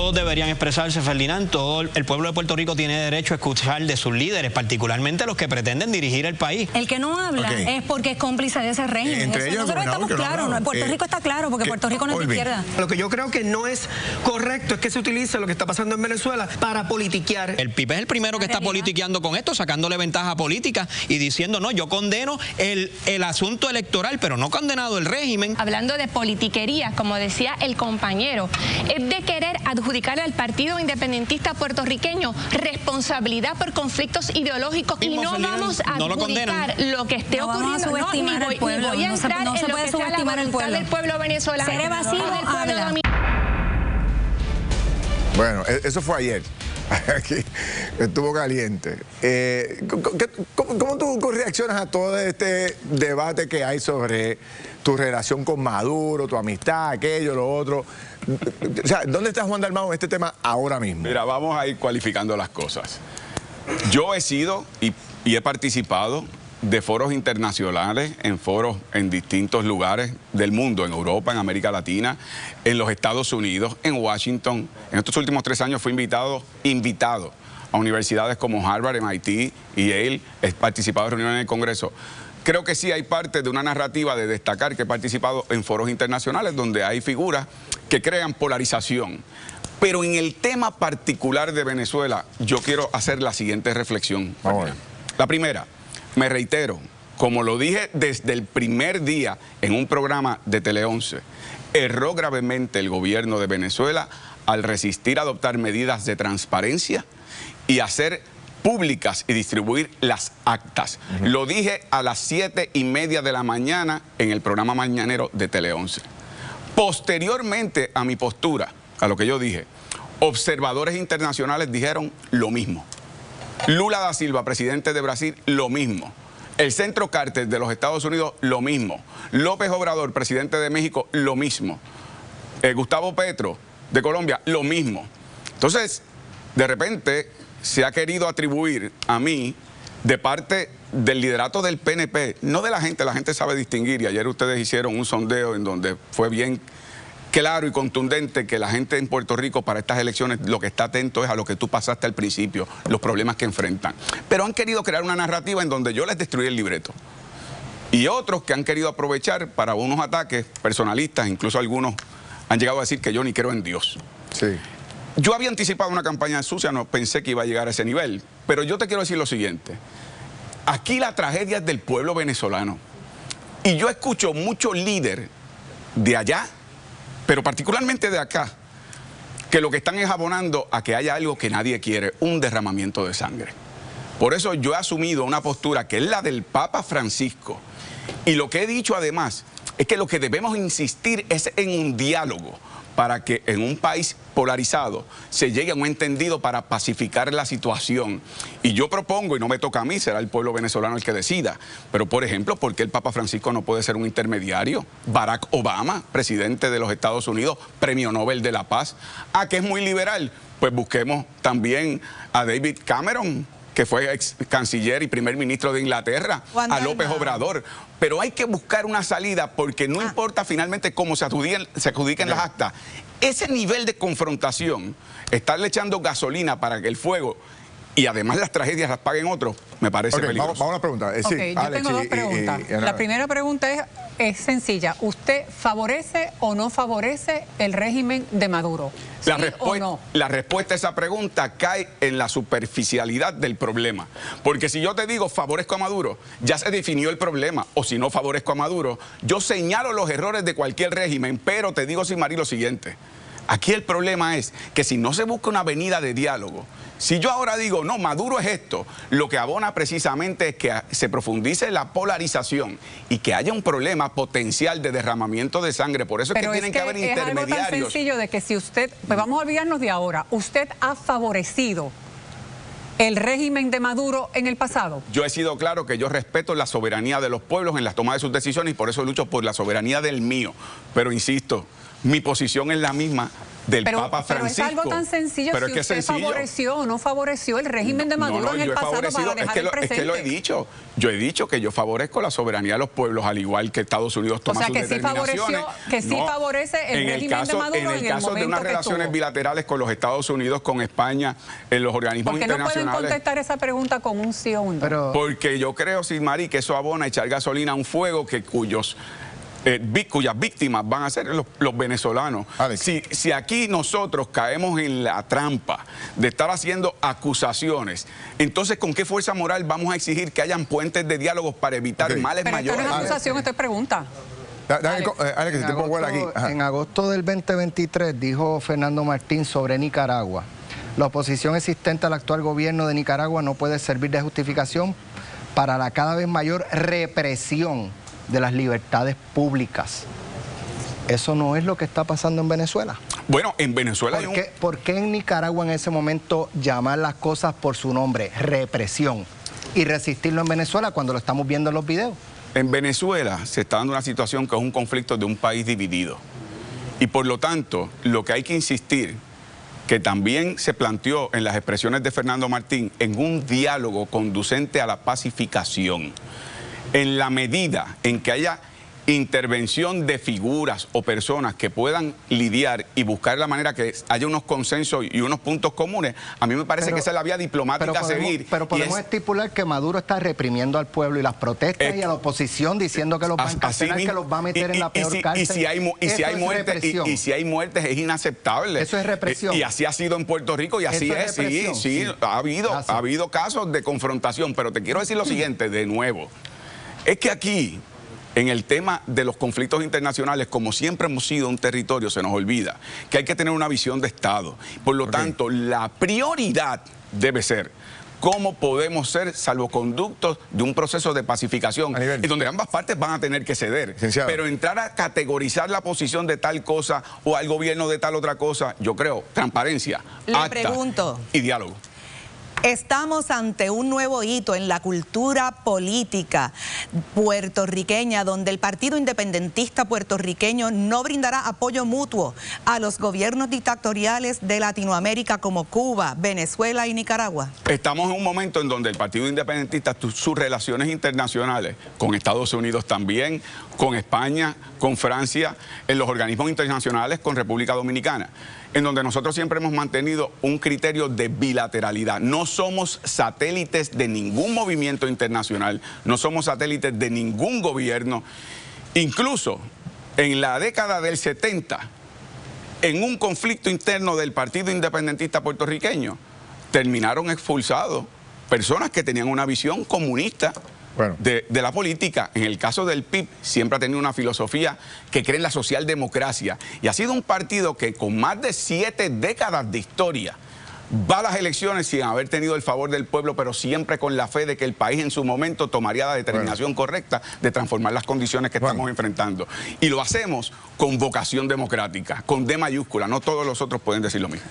Todos deberían expresarse, Ferdinand. Todo el pueblo de Puerto Rico tiene derecho a escuchar de sus líderes, particularmente los que pretenden dirigir el país. El que no habla es porque es cómplice de ese régimen. Nosotros estamos claros. En Puerto Rico está claro, porque Puerto Rico no es de izquierda. Lo que yo creo que no es correcto es que se utilice lo que está pasando en Venezuela para politiquear. El PIB es el primero que está politiqueando con esto, sacándole ventaja política y diciendo, no, yo condeno el asunto electoral, pero no condenado el régimen. Hablando de politiquería, como decía el compañero, es de querer adjudicarle al Partido Independentista puertorriqueño responsabilidad por conflictos ideológicos y no vamos a adjudicar lo que esté ocurriendo. Ni voy a entrar en lo que sea la voluntad del pueblo venezolano. Ser evasivo, habla. Bueno, eso fue ayer. Aquí estuvo caliente. ¿Cómo tú reaccionas a todo este debate que hay sobre tu relación con Maduro, tu amistad, aquello, lo otro? O sea, ¿dónde está Juan Dalmau en este tema ahora mismo? Mira, vamos a ir cualificando las cosas. Yo he sido y he participado de foros internacionales, en foros en distintos lugares del mundo, en Europa, en América Latina, en los Estados Unidos, en Washington. En estos últimos 3 años fui invitado a universidades como Harvard, MIT y Yale. He participado en reuniones en el Congreso. Creo que sí hay parte de una narrativa de destacar que he participado en foros internacionales donde hay figuras que crean polarización. Pero en el tema particular de Venezuela, yo quiero hacer la siguiente reflexión. La primera, me reitero, como lo dije desde el primer día en un programa de Tele 11, erró gravemente el gobierno de Venezuela al resistir a adoptar medidas de transparencia y hacer públicas y distribuir las actas. Lo dije a las 7:30 de la mañana en el programa mañanero de Tele 11. Posteriormente a mi postura, a lo que yo dije, observadores internacionales dijeron lo mismo. Lula da Silva, presidente de Brasil, lo mismo. El Centro Carter de los Estados Unidos, lo mismo. López Obrador, presidente de México, lo mismo. Gustavo Petro, de Colombia, lo mismo. Entonces, de repente, se ha querido atribuir a mí, de parte del liderato del PNP, no de la gente sabe distinguir, y ayer ustedes hicieron un sondeo en donde fue bien claro y contundente que la gente en Puerto Rico para estas elecciones lo que está atento es a lo que tú pasaste al principio, los problemas que enfrentan. Pero han querido crear una narrativa en donde yo les destruí el libreto. Y otros que han querido aprovechar para unos ataques personalistas, incluso algunos han llegado a decir que yo ni creo en Dios. Sí. Yo había anticipado una campaña sucia, no pensé que iba a llegar a ese nivel. Pero yo te quiero decir lo siguiente. Aquí la tragedia es del pueblo venezolano. Y yo escucho muchos líderes de allá, pero particularmente de acá, que lo que están es abonando a que haya algo que nadie quiere, un derramamiento de sangre. Por eso yo he asumido una postura que es la del Papa Francisco. Y lo que he dicho además es que lo que debemos insistir es en un diálogo para que en un país polarizado se llegue a un entendido para pacificar la situación. Y yo propongo, y no me toca a mí, será el pueblo venezolano el que decida, pero por ejemplo, ¿por qué el Papa Francisco no puede ser un intermediario? Barack Obama, presidente de los Estados Unidos, premio Nobel de la Paz. Que es muy liberal, pues busquemos también a David Cameron, que fue ex canciller y primer ministro de Inglaterra, a López Obrador. Pero hay que buscar una salida porque no importa finalmente cómo se adjudiquen las actas. Ese nivel de confrontación, estarle echando gasolina para que el fuego y además las tragedias las paguen otros, me parece peligroso. Vamos a una pregunta. Sí, yo tengo dos preguntas. La primera pregunta es sencilla. ¿Usted favorece o no favorece el régimen de Maduro? ¿Sí o no? La respuesta a esa pregunta cae en la superficialidad del problema. Porque si yo te digo favorezco a Maduro, ya se definió el problema. O si no favorezco a Maduro, yo señalo los errores de cualquier régimen, pero te digo, Simari, lo siguiente. Aquí el problema es que si no se busca una avenida de diálogo, si yo ahora digo, no, Maduro es esto, lo que abona precisamente es que se profundice la polarización y que haya un problema potencial de derramamiento de sangre. Por eso es que tienen que haber intermediarios. Es algo tan sencillo de que si usted, pues vamos a olvidarnos de ahora, ¿usted ha favorecido el régimen de Maduro en el pasado? Yo he sido claro que yo respeto la soberanía de los pueblos en las tomas de sus decisiones y por eso lucho por la soberanía del mío. Pero insisto, mi posición es la misma del Papa Francisco. Pero es algo tan sencillo, pero si usted favoreció o no favoreció el régimen de Maduro en el pasado para dejar el presente. Es que lo he dicho. Yo he dicho que yo favorezco la soberanía de los pueblos, al igual que Estados Unidos toma sus determinaciones. Que sí favorece el régimen de Maduro en el caso de unas relaciones bilaterales con los Estados Unidos, con España, en los organismos internacionales. ¿Por qué no pueden contestar esa pregunta con un sí o un no? Porque yo creo, Silmari, que eso abona a echar gasolina a un fuego cuyas víctimas van a ser los venezolanos. Si aquí nosotros caemos en la trampa de estar haciendo acusaciones, entonces ¿con qué fuerza moral vamos a exigir que hayan puentes de diálogos para evitar males mayores? Pero esto no es acusación, esto es pregunta. En agosto del 2023 dijo Fernando Martín sobre Nicaragua: la oposición existente al actual gobierno de Nicaragua no puede servir de justificación para la cada vez mayor represión de las libertades públicas. ¿Eso no es lo que está pasando en Venezuela? Bueno, en Venezuela ¿Por qué en Nicaragua en ese momento llamar las cosas por su nombre, represión, y resistirlo en Venezuela cuando lo estamos viendo en los videos? En Venezuela se está dando una situación que es un conflicto de un país dividido. Y por lo tanto, lo que hay que insistir, que también se planteó en las expresiones de Fernando Martín, en un diálogo conducente a la pacificación. En la medida en que haya intervención de figuras o personas que puedan lidiar y buscar la manera que haya unos consensos y unos puntos comunes, a mí me parece que esa es la vía diplomática a seguir. Pero podemos estipular que Maduro está reprimiendo al pueblo y las protestas y a la oposición diciendo que los va a encarcelar, que los va a meter en la peor cárcel. Y si hay muertes es inaceptable. Eso es represión. Y así ha sido en Puerto Rico y así es. Sí, ha habido casos de confrontación, pero te quiero decir lo siguiente de nuevo. Es que aquí, en el tema de los conflictos internacionales, como siempre hemos sido un territorio, se nos olvida que hay que tener una visión de Estado. Por lo tanto, la prioridad debe ser cómo podemos ser salvoconductos de un proceso de pacificación, y donde ambas partes van a tener que ceder. Pero entrar a categorizar la posición de tal cosa o al gobierno de tal otra cosa, yo creo, transparencia, acta y diálogo. Estamos ante un nuevo hito en la cultura política puertorriqueña, donde el Partido Independentista puertorriqueño no brindará apoyo mutuo a los gobiernos dictatoriales de Latinoamérica como Cuba, Venezuela y Nicaragua. Estamos en un momento en donde el Partido Independentista, sus relaciones internacionales con Estados Unidos también, con España, con Francia, en los organismos internacionales, con República Dominicana, en donde nosotros siempre hemos mantenido un criterio de bilateralidad. No somos satélites de ningún movimiento internacional, no somos satélites de ningún gobierno. Incluso en la década del 70, en un conflicto interno del Partido Independentista puertorriqueño, terminaron expulsados personas que tenían una visión comunista de la política. En el caso del PIB siempre ha tenido una filosofía que cree en la socialdemocracia y ha sido un partido que con más de 7 décadas de historia va a las elecciones sin haber tenido el favor del pueblo, pero siempre con la fe de que el país en su momento tomaría la determinación correcta de transformar las condiciones que estamos enfrentando. Y lo hacemos con vocación democrática, con D mayúscula. No todos los otros pueden decir lo mismo.